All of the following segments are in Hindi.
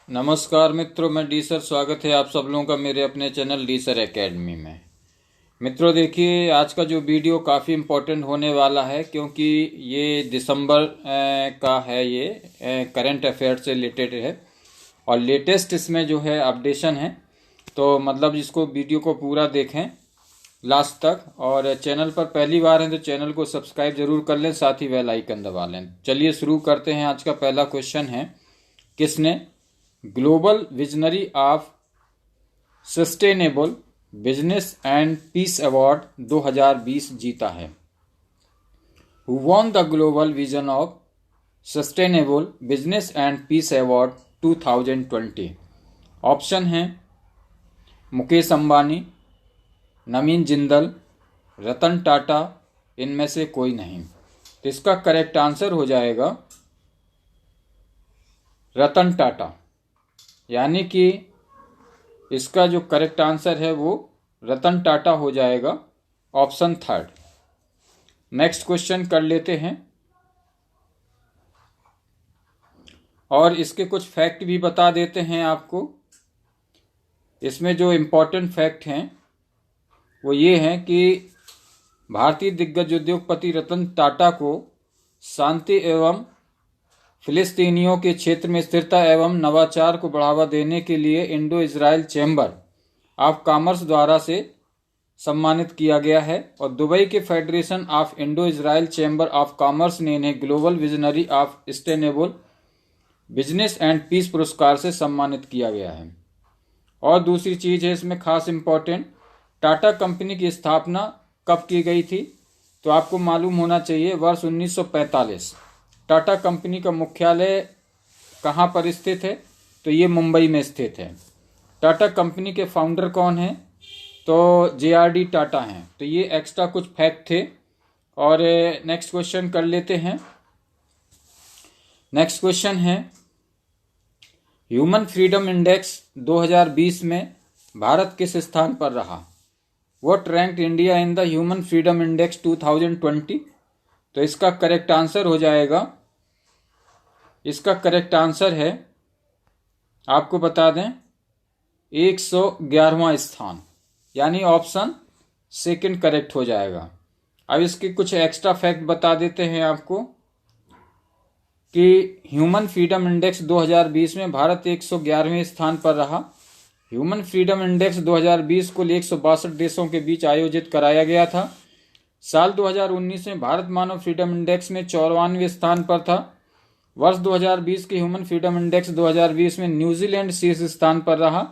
नमस्कार मित्रों, मैं डी सर। स्वागत है आप सब लोगों का मेरे अपने चैनल डी सर एकेडमी में। मित्रों देखिए, आज का जो वीडियो काफ़ी इम्पोर्टेंट होने वाला है क्योंकि ये दिसंबर का है। ये करंट अफेयर से रिलेटेड है और लेटेस्ट इसमें जो है अपडेशन है। तो मतलब इसको वीडियो को पूरा देखें लास्ट तक, और चैनल पर पहली बार हैं तो चैनल को सब्सक्राइब जरूर कर लें, साथ ही बेल आइकन दबा लें। चलिए शुरू करते हैं। आज का पहला क्वेश्चन है, किसने global visionary of sustainable business and peace award 2020 जीता है? Who won the global vision of sustainable business and peace award 2020? Option है मुकेश अंबानी, नवीन जिंदल, रतन टाटा, इनमें से कोई नहीं। तो इसका करेक्ट आंसर हो जाएगा रतन टाटा, यानी कि इसका जो करेक्ट आंसर है वो रतन टाटा हो जाएगा, ऑप्शन थर्ड। नेक्स्ट क्वेश्चन कर लेते हैं और इसके कुछ फैक्ट भी बता देते हैं आपको। इसमें जो इम्पोर्टेंट फैक्ट हैं वो ये हैं कि भारतीय दिग्गज उद्योगपति रतन टाटा को शांति एवं फिलिस्तीनियों के क्षेत्र में स्थिरता एवं नवाचार को बढ़ावा देने के लिए Indo Israel chamber of commerce द्वारा से सम्मानित किया गया है, और दुबई के federation of Indo Israel chamber of commerce ने इन्हें global visionary of sustainable business and peace पुरस्कार से सम्मानित किया गया है। और दूसरी चीज़ है इसमें खास इम्पोर्टेंट, टाटा कंपनी की स्थापना कब की गई थी? तो आपको मालूम होना चाहिए वर्ष 1945। टाटा कंपनी का मुख्यालय कहाँ पर स्थित है? तो ये मुंबई में स्थित है। टाटा कंपनी के फाउंडर कौन हैं? तो JRD टाटा हैं। तो ये एक्स्ट्रा कुछ फैक्ट थे। और नेक्स्ट क्वेश्चन कर लेते हैं। नेक्स्ट क्वेश्चन है, ह्यूमन फ्रीडम इंडेक्स 2020 में भारत किस स्थान पर रहा? What ranked India in the human freedom index 2020? तो इसका करेक्ट आंसर हो जाएगा, इसका करेक्ट आंसर है, आपको बता दें, 111वां स्थान, यानी ऑप्शन सेकंड करेक्ट हो जाएगा। अब इसके कुछ एक्स्ट्रा फैक्ट बता देते हैं आपको कि ह्यूमन फ्रीडम इंडेक्स 2020 में भारत 111वें स्थान पर रहा। ह्यूमन फ्रीडम इंडेक्स 2020 कुल 162 देशों के बीच आयोजित कराया गया था। साल 2019 में भारत मानव फ्रीडम इंडेक्स में 54वें स्थान पर था। वर्ष 2020 के ह्यूमन फ्रीडम इंडेक्स 2020 में न्यूजीलैंड शीर्ष स्थान पर रहा,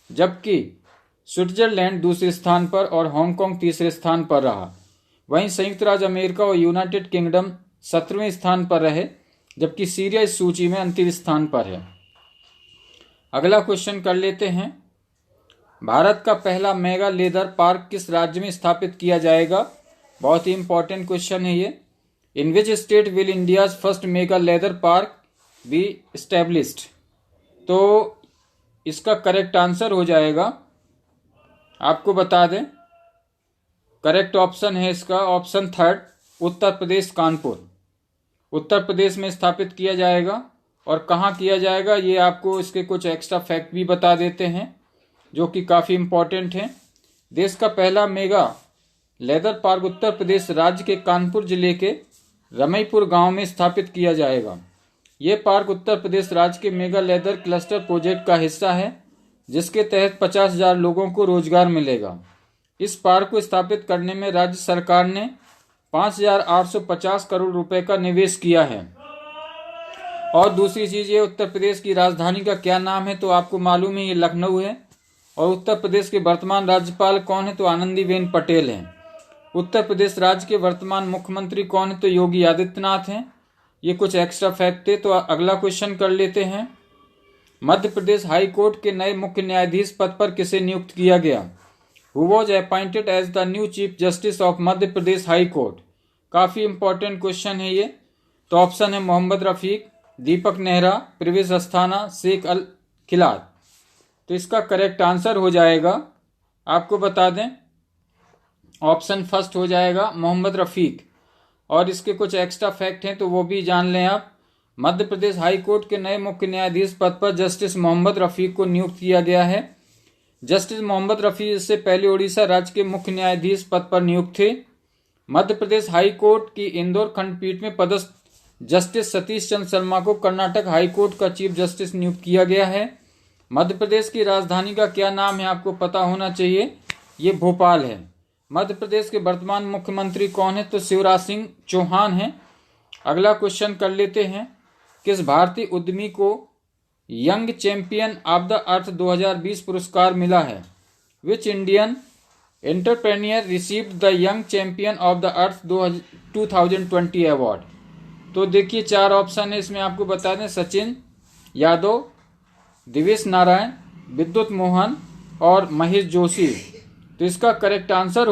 जबकि स्विट्जरलैंड दूसरे स्थान पर और हांगकांग तीसरे स्थान पर रहा। वहीं संयुक्त राज्य अमेरिका और यूनाइटेड किंगडम 17वें स्थान पर रहे, जबकि सीरिया इस सूची में अंतिम स्थान पर है। अगला क्वेश्चन कर लेते हैं, भारत का पहला मेगा लेदर पार्क किस राज्य में स्थापित किया जाएगा? बहुत ही इंपॉर्टेंट क्वेश्चन है ये। In which state will India's first mega leather park be established? तो इसका करेक्ट आंसर हो जाएगा, आपको बता दें, करेक्ट ऑप्शन है इसका ऑप्शन थर्ड, उत्तर प्रदेश कानपुर। उत्तर प्रदेश में स्थापित किया जाएगा। और कहाँ किया जाएगा ये आपको इसके कुछ एक्स्ट्रा फैक्ट भी बता देते हैं जो कि काफ़ी इम्पोर्टेंट हैं। देश का पहला mega leather park Uttar Pradesh राज्य के कानपुर जिले के रमईपुर गांव में स्थापित किया जाएगा। ये पार्क उत्तर प्रदेश राज्य के मेगा लेदर क्लस्टर प्रोजेक्ट का हिस्सा है, जिसके तहत 50,000 लोगों को रोजगार मिलेगा। इस पार्क को स्थापित करने में राज्य सरकार ने 5,850 करोड़ रुपए का निवेश किया है। और दूसरी चीज़ ये, उत्तर प्रदेश की राजधानी का क्या नाम है? तो आपको मालूम है ये लखनऊ है। और उत्तर प्रदेश के वर्तमान राज्यपाल कौन है? तो आनंदीबेन पटेल हैं। उत्तर प्रदेश राज्य के वर्तमान मुख्यमंत्री कौन है? तो योगी आदित्यनाथ हैं। ये कुछ एक्स्ट्रा फैक्ट थे। तो अगला क्वेश्चन कर लेते हैं, मध्य प्रदेश हाई कोर्ट के नए मुख्य न्यायाधीश पद पर किसे नियुक्त किया गया? Who was appointed as the new chief justice of Madhya Pradesh high court? काफ़ी इंपॉर्टेंट क्वेश्चन है ये। तो ऑप्शन है मोहम्मद रफीक, दीपक नेहरा, प्रवेश अस्थाना, शेख अल खिलाद। तो इसका करेक्ट आंसर हो जाएगा, आपको बता दें, ऑप्शन फर्स्ट हो जाएगा मोहम्मद रफीक। और इसके कुछ एक्स्ट्रा फैक्ट हैं तो वो भी जान लें आप। मध्य प्रदेश हाई कोर्ट के नए मुख्य न्यायाधीश पद पर जस्टिस मोहम्मद रफीक को नियुक्त किया गया है। जस्टिस मोहम्मद रफीक इससे पहले उड़ीसा राज्य के मुख्य न्यायाधीश पद पर नियुक्त थे। मध्य प्रदेश हाई कोर्ट की इंदौर खंडपीठ में पदस्थ जस्टिस सतीश चंद्र शर्मा को कर्नाटक हाई कोर्ट का चीफ जस्टिस नियुक्त किया गया है। मध्य प्रदेश की राजधानी का क्या नाम है, आपको पता होना चाहिए, ये भोपाल है। मध्य प्रदेश के वर्तमान मुख्यमंत्री कौन है, तो शिवराज सिंह चौहान हैं। अगला क्वेश्चन कर लेते हैं, किस भारतीय उद्यमी को young champion of the earth 2020 पुरस्कार मिला है? Which Indian entrepreneur received the young champion of the earth 2020 award? तो देखिए 4 ऑप्शन है इसमें, आपको बता दें, सचिन यादव, दिवेश नारायण, विद्युत मोहन और महेश जोशी। तो इसका करेक्ट आंसर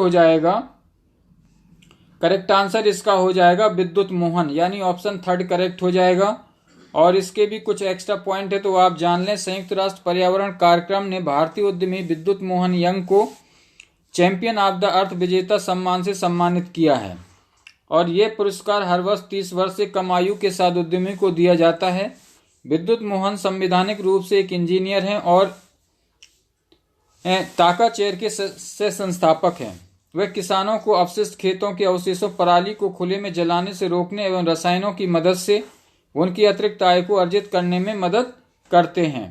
इसका हो जाएगा विद्युत मोहन, यानी ऑप्शन 3 करेक्ट हो जाएगा। और इसके भी कुछ एक्स्ट्रा पॉइंट है तो आप जान लें। संयुक्त राष्ट्र पर्यावरण कार्यक्रम ने भारतीय उद्यमी विद्युत मोहन यंग को चैंपियन ऑफ द अर्थ विजेता सम्मान से सम्मानित किया है। और ये पुरस्कार हर वर्ष 30 वर्ष से कम आयु के साथ उद्यमी को दिया जाता है। विद्युत मोहन संवैधानिक रूप से एक इंजीनियर हैं और टाका चेयर के से संस्थापक हैं। वे किसानों को अपशिष्ट खेतों के अवशेषों पराली को खुले में जलाने से रोकने एवं रसायनों की मदद से उनकी अतिरिक्त आय को अर्जित करने में मदद करते हैं।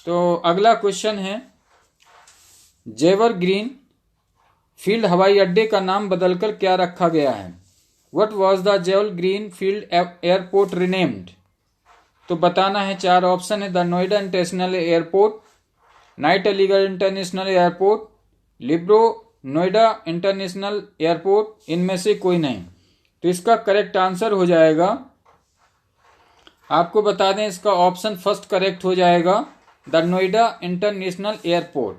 तो अगला क्वेश्चन है, जेवर ग्रीन फील्ड हवाई अड्डे का नाम बदलकर क्या रखा गया है? व्हाट वाज द जेवर ग्रीन फील्ड एयरपोर्ट रिनेम्ड? तो बताना है। 4 ऑप्शन है, the Noida international airport, night Aligarh international airport, Libre Noida international airport, इनमें से कोई नहीं। तो इसका करेक्ट आंसर हो जाएगा, आपको बता दें, इसका ऑप्शन 1 करेक्ट हो जाएगा, द नोएडा इंटरनेशनल एयरपोर्ट।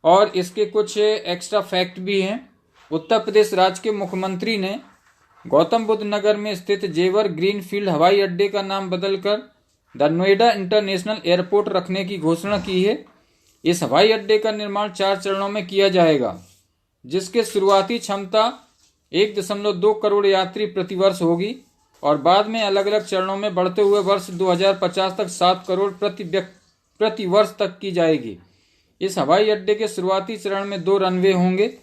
और इसके कुछ एक्स्ट्रा फैक्ट भी हैं। उत्तर प्रदेश राज्य के मुख्यमंत्री ने गौतम बुद्ध नगर में स्थित जेवर ग्रीन फील्ड हवाई अड्डे का नाम बदलकर द नोएडा इंटरनेशनल एयरपोर्ट रखने की घोषणा की है। इस हवाई अड्डे का निर्माण 4 चरणों में किया जाएगा, जिसके शुरुआती क्षमता 1.2 करोड़ यात्री प्रतिवर्ष होगी और बाद में अलग अलग चरणों में बढ़ते हुए वर्ष 2050 तक 7 करोड़ प्रति वर्ष तक की जाएगी। इस हवाई अड्डे के शुरुआती चरण में 2 रनवे होंगे,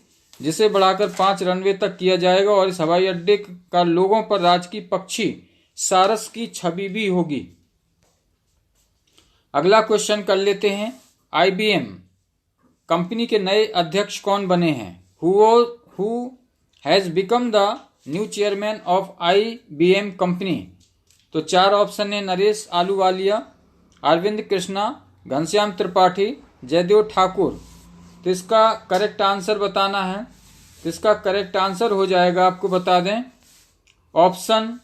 जिसे बढ़ाकर 5 रनवे तक किया जाएगा और इस हवाई अड्डे का लोगों पर राजकीय पक्षी सारस की छवि भी होगी। अगला क्वेश्चन कर लेते हैं, IBM कंपनी के नए अध्यक्ष कौन बने हैं? Who has become the new chairman of IBM company? तो 4 ऑप्शन है, नरेश आलूवालिया, अरविंद कृष्णा, घनश्याम त्रिपाठी, जयदेव ठाकुर। तो इसका करेक्ट आंसर बताना है। तो इसका करेक्ट आंसर हो जाएगा, आपको बता दें, ऑप्शन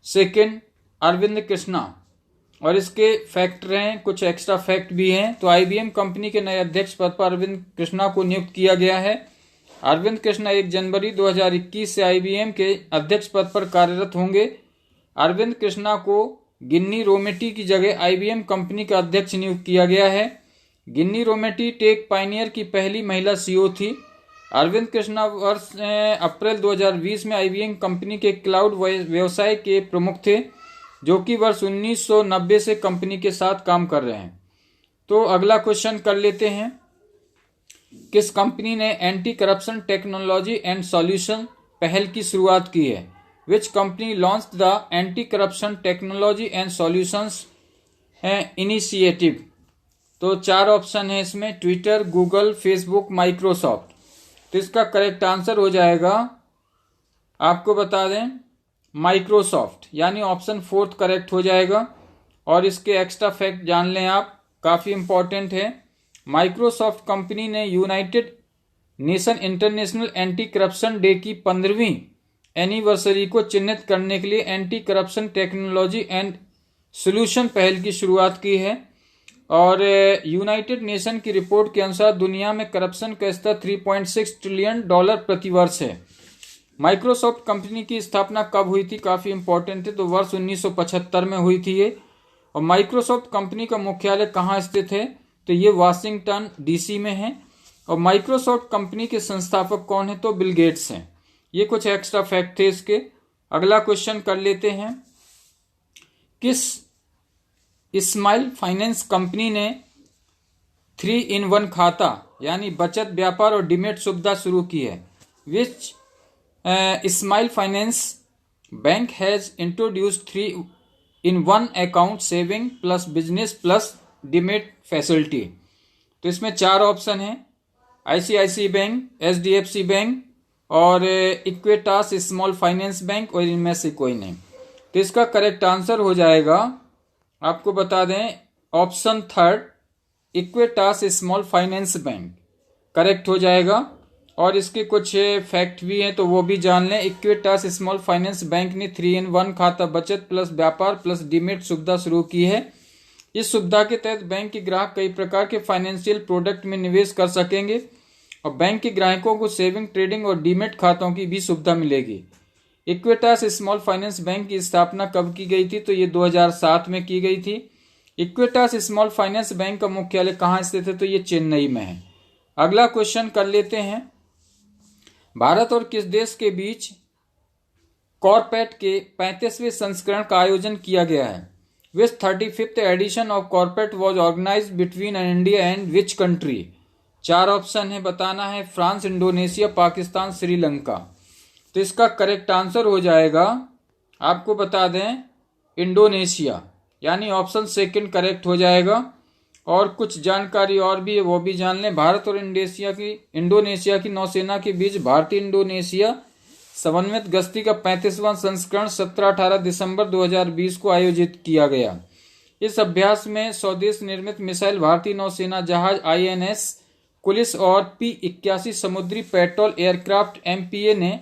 2 अरविंद कृष्णा। और इसके फैक्ट हैं, कुछ एक्स्ट्रा फैक्ट भी हैं। तो IBM कंपनी के नए अध्यक्ष पद पर अरविंद कृष्णा को नियुक्त किया गया है। अरविंद कृष्णा 1 जनवरी 2021 से IBM के अध्यक्ष पद पर कार्यरत होंगे। अरविंद कृष्णा को गिन्नी रोमेटी की जगह IBM कंपनी का अध्यक्ष नियुक्त किया गया है। गिन्नी रोमेटी टेक पायनियर की पहली महिला CEO थी। अरविंद कृष्णा वर्ष अप्रैल 2020 में IBM कंपनी के क्लाउड व्यवसाय के प्रमुख थे, जो कि वर्ष 1990 से कंपनी के साथ काम कर रहे हैं। तो अगला क्वेश्चन कर लेते हैं, किस कंपनी ने anti corruption technology and solution पहल की शुरुआत की है? Which company launched the anti corruption technology and solutions initiative? तो 4 ऑप्शन है इसमें, ट्विटर, गूगल, फेसबुक, माइक्रोसॉफ्ट। तो इसका करेक्ट आंसर हो जाएगा, आपको बता दें, माइक्रोसॉफ्ट, यानी ऑप्शन 4 करेक्ट हो जाएगा। और इसके एक्स्ट्रा फैक्ट जान लें आप, काफी इंपॉर्टेंट है। माइक्रोसॉफ्ट कंपनी ने United nation international anti corruption day की 15वीं एनिवर्सरी को चिन्हित करने के लिए anti corruption technology and solution पहल की शुरुआत की है। और यूनाइटेड नेशन की रिपोर्ट के अनुसार दुनिया में करप्शन का स्तर $3.6 ट्रिलियन प्रतिवर्ष है। माइक्रोसॉफ्ट कंपनी की स्थापना कब हुई थी, काफी इंपॉर्टेंट है, तो वर्ष 1975 में हुई थी ये। और माइक्रोसॉफ्ट कंपनी का मुख्यालय कहाँ स्थित है, तो ये वाशिंगटन DC में है। और माइक्रोसॉफ्ट कंपनी के संस्थापक कौन है, तो बिल गेट्स हैं। ये कुछ एक्स्ट्रा फैक्ट थे इसके। अगला क्वेश्चन कर लेते हैं, किस स्माइल फाइनेंस कंपनी ने 3-in-1 खाता यानी बचत, व्यापार और डीमेट सुविधा शुरू की है? Which smile finance bank has introduced 3-in-1 account saving plus business plus demat facility? तो इसमें 4 ऑप्शन है, आईसीआईसी बैंक, एचडीएफसी बैंक और इक्विटास स्मॉल फाइनेंस बैंक, और इनमें से कोई नहीं। तो इसका करेक्ट आंसर हो जाएगा, आपको बता दें, option 3 Equitas small finance bank correct हो जाएगा। और इसके कुछ फैक्ट भी हैं तो वो भी जान लें। इक्विटास स्मॉल फाइनेंस बैंक ने 3-in-1 खाता, बचत प्लस व्यापार प्लस डीमेट सुविधा शुरू की है। इस सुविधा के तहत बैंक के ग्राहक कई प्रकार के फाइनेंशियल प्रोडक्ट में निवेश कर सकेंगे और बैंक के ग्राहकों को सेविंग, ट्रेडिंग और डीमेट खातों की भी सुविधा मिलेगी। इक्विटास स्मॉल फाइनेंस बैंक की स्थापना कब की गई थी? तो ये 2007 में की गई थी। इक्विटास स्मॉल फाइनेंस बैंक का मुख्यालय कहाँ स्थित है? तो ये चेन्नई में है। अगला क्वेश्चन कर लेते हैं, भारत और किस देश के बीच कॉर्पेट के 35वें संस्करण का आयोजन किया गया है? Which 35th edition of CORPAT was organised between India and which country? 4 option है, बताना है, फ्रांस, इंडोनेशिया, पाकिस्तान, श्रीलंका। तो इसका करेक्ट आंसर हो जाएगा, आपको बता दें, इंडोनेशिया, यानी ऑप्शन 2 करेक्ट हो जाएगा। और कुछ जानकारी और भी है वो भी जान लें। भारत और इंडोनेशिया की नौसेना के बीच भारतीय इंडोनेशिया समन्वित गश्ती का 35वां संस्करण 17-18 दिसंबर 2020 को आयोजित किया गया। इस अभ्यास में स्वदेश निर्मित मिसाइल भारतीय नौसेना जहाज INS कुलिस और P-81 समुद्री पेट्रोल एयरक्राफ्ट MPA ने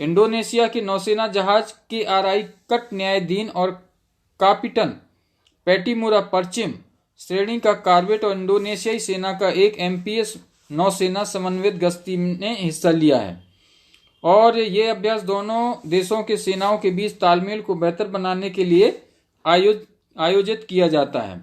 इंडोनेशिया के नौसेना जहाज KRI कट न्यायाधीन और कापिटन पेटीमुरा पश्चिम श्रेणी का कार्वेट और इंडोनेशियाई सेना का एक MPS नौसेना समन्वित गश्ती ने हिस्सा लिया है। और ये अभ्यास दोनों देशों के सेनाओं के बीच तालमेल को बेहतर बनाने के लिए आयोजित किया जाता है।